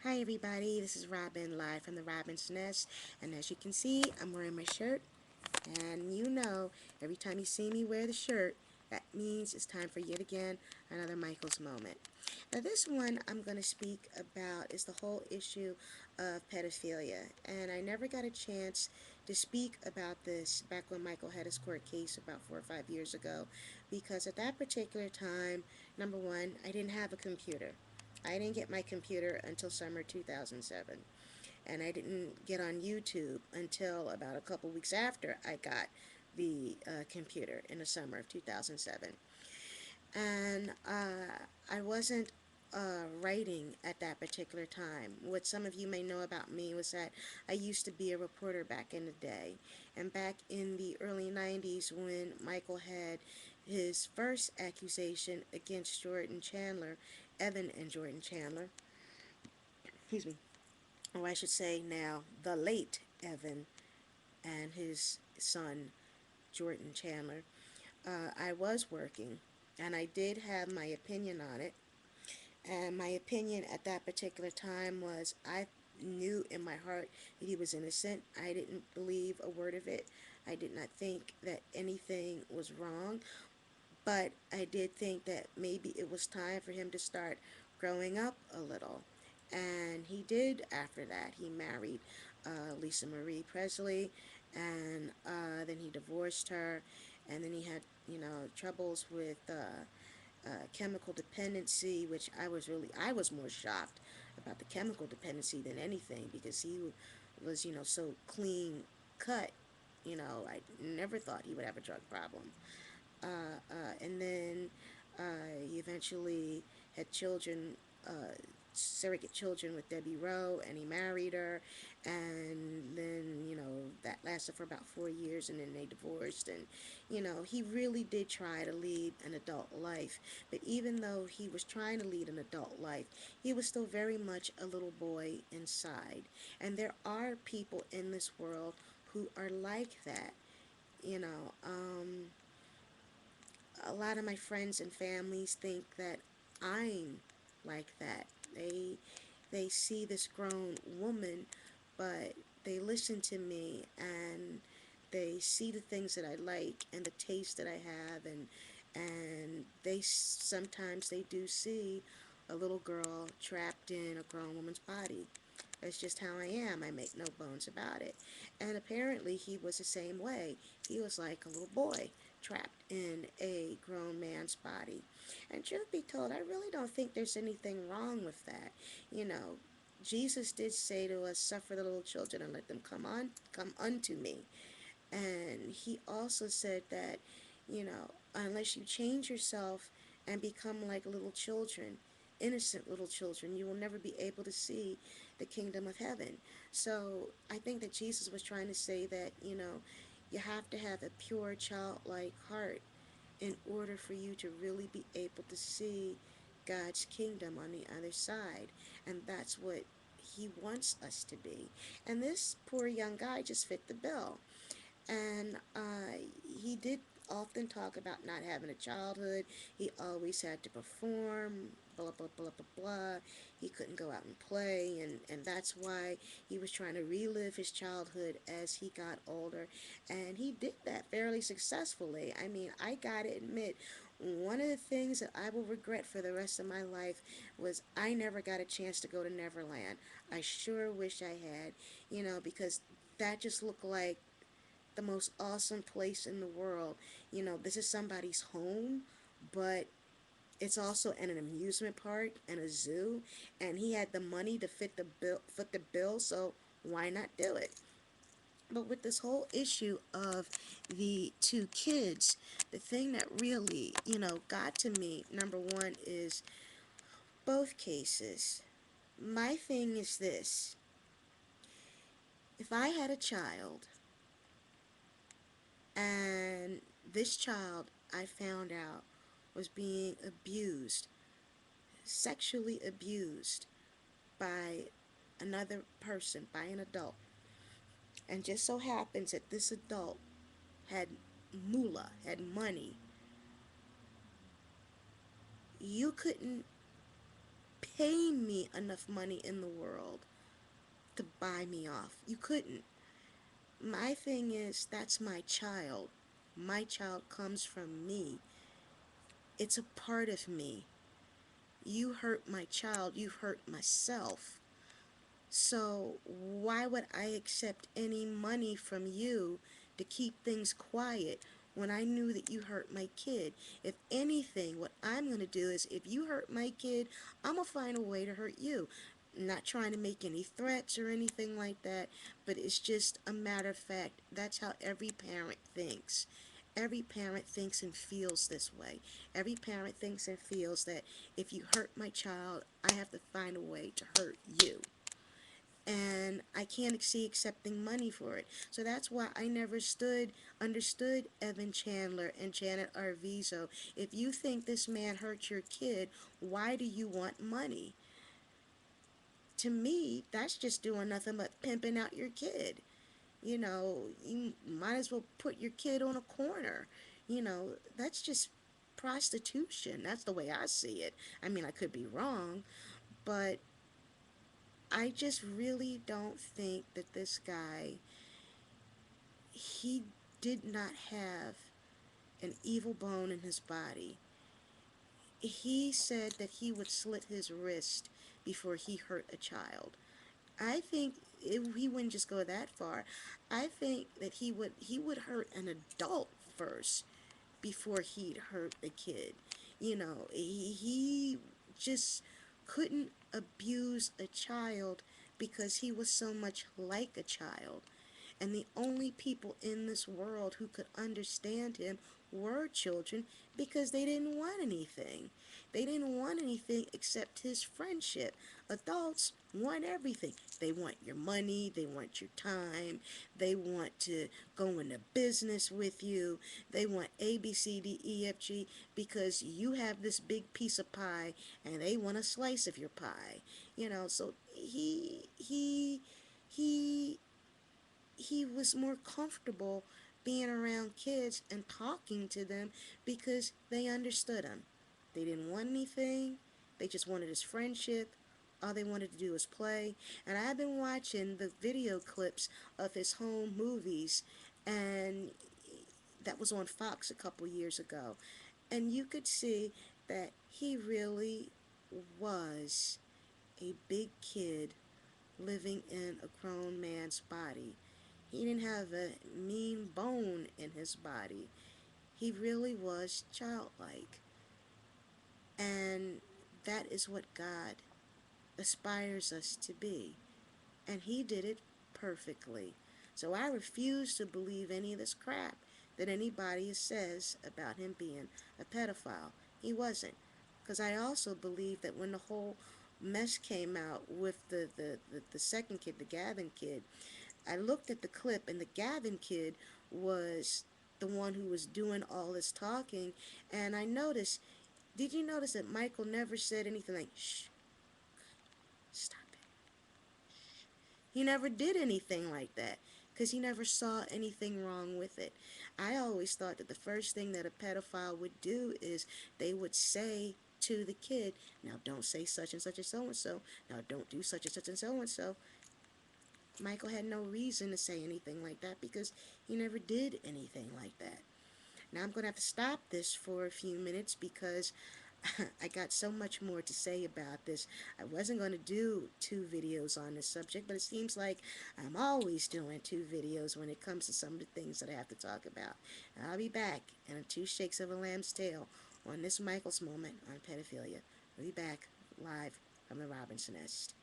Hi everybody, this is Robin live from the Robin's Nest, and as you can see, I'm wearing my shirt, and every time you see me wear the shirt, that means it's time for yet again another Michael's moment. Now this one I'm going to speak about is the whole issue of pedophilia, and I never got a chance to speak about this back when Michael had his court case about 4 or 5 years ago, because at that particular time, number one, I didn't have a computer. I didn't get my computer until summer 2007, and I didn't get on YouTube until about a couple weeks after I got the computer in the summer of 2007. And I wasn't writing at that particular time. What some of you may know about me was that I used to be a reporter back in the day. And back in the early 90s, when Michael had his first accusation against Jordan Chandler, Evan and Jordan Chandler, excuse me, or I should say now, the late Evan and his son, Jordan Chandler, I was working, and I did have my opinion on it. And my opinion at that particular time was I knew in my heart that he was innocent. I didn't believe a word of it. I did not think that anything was wrong, but I did think that maybe it was time for him to start growing up a little. And he did after that. He married Lisa Marie Presley, and then he divorced her, and then he had, troubles with chemical dependency, which I was more shocked about the chemical dependency than anything, because he was, so clean cut. I never thought he would have a drug problem. And then he eventually had children, surrogate children with Debbie Rowe, and he married her, and then, that lasted for about 4 years, and then they divorced, and, he really did try to lead an adult life, but even though he was trying to lead an adult life, he was still very much a little boy inside, and there are people in this world who are like that, you know, um, a lot of my friends and families think that I'm like that. They see this grown woman, but they listen to me, and they see the things that I like and the taste that I have, and they sometimes they do see a little girl trapped in a grown woman's body. That's just how I am. I make no bones about it. And apparently he was the same way. He was like a little boy trapped in a grown man's body. And truth be told, I really don't think there's anything wrong with that. You know, Jesus did say to us, suffer the little children and let them come unto me. And he also said that, unless you change yourself and become like little children, innocent little children, you will never be able to see the kingdom of heaven. So I think that Jesus was trying to say that, you have to have a pure childlike heart in order for you to really be able to see God's kingdom on the other side. And that's what he wants us to be. And this poor young guy just fit the bill. And he did often talk about not having a childhood. He always had to perform, blah, blah, blah, blah, blah. He couldn't go out and play, and that's why he was trying to relive his childhood as he got older. And he did that fairly successfully. I mean, I gotta admit, one of the things that I will regret for the rest of my life was I never got a chance to go to Neverland. I sure wish I had, because that just looked like the most awesome place in the world. This is somebody's home, but it's also an amusement park and a zoo, and he had the money to fit the bill, so why not do it? But with this whole issue of the two kids, the thing that really, got to me, number one, is both cases. My thing is this: if I had a child, and this child, I found out, was being abused, sexually abused by another person, by an adult. And just so happens that this adult had moolah, had money. You couldn't pay me enough money in the world to buy me off. You couldn't. My thing is, that's my child. My child comes from me. It's a part of me. You hurt my child, you hurt myself. So why would I accept any money from you to keep things quiet when I knew that you hurt my kid? If anything, what I'm going to do is if you hurt my kid, I'm going to find a way to hurt you. I'm not trying to make any threats or anything like that, but it's just a matter of fact. That's how every parent thinks. Every parent thinks and feels this way. Every parent thinks and feels that if you hurt my child, I have to find a way to hurt you, and I can't see accepting money for it. So that's why I never understood Evan Chandler and Janet Arvizo. If you think this man hurt your kid, why do you want money? To me, that's just doing nothing but pimping out your kid. You might as well put your kid on a corner. That's just prostitution. That's the way I see it. I mean, I could be wrong, but I just really don't think that this guy, he did not have an evil bone in his body. He said that he would slit his wrist before he hurt a child. I think he wouldn't just go that far. I think that he would hurt an adult first before he'd hurt a kid. He just couldn't abuse a child because he was so much like a child. And the only people in this world who could understand him were children because they didn't want anything. They didn't want anything except his friendship. Adults want everything. They want your money, they want your time, they want to go into business with you, they want A, B, C, D, E, F, G because you have this big piece of pie and they want a slice of your pie. So he he was more comfortable being around kids and talking to them because they understood him. They didn't want anything, they just wanted his friendship. All they wanted to do was play. And I've been watching the video clips of his home movies, and that was on Fox a couple years ago. And you could see that he really was a big kid living in a grown man's body. He didn't have a mean bone in his body. He really was childlike. And that is what God aspires us to be. And he did it perfectly. So I refuse to believe any of this crap that anybody says about him being a pedophile. He wasn't. Because I also believe that when the whole mess came out with the second kid, the Gavin kid, I looked at the clip, and the Gavin kid was the one who was doing all this talking, and I noticed, did you notice that Michael never said anything like, shh, stop it? He never did anything like that because he never saw anything wrong with it. I always thought that the first thing that a pedophile would do is they would say to the kid, now don't say such and so and so, now don't do such and so and so. Michael had no reason to say anything like that because he never did anything like that. Now I'm going to have to stop this for a few minutes because I got so much more to say about this. I wasn't going to do 2 videos on this subject, but it seems like I'm always doing 2 videos when it comes to some of the things that I have to talk about. And I'll be back in 2 shakes of a lamb's tail on this Michael's moment on pedophilia. I'll be back live from the Robinson Nest.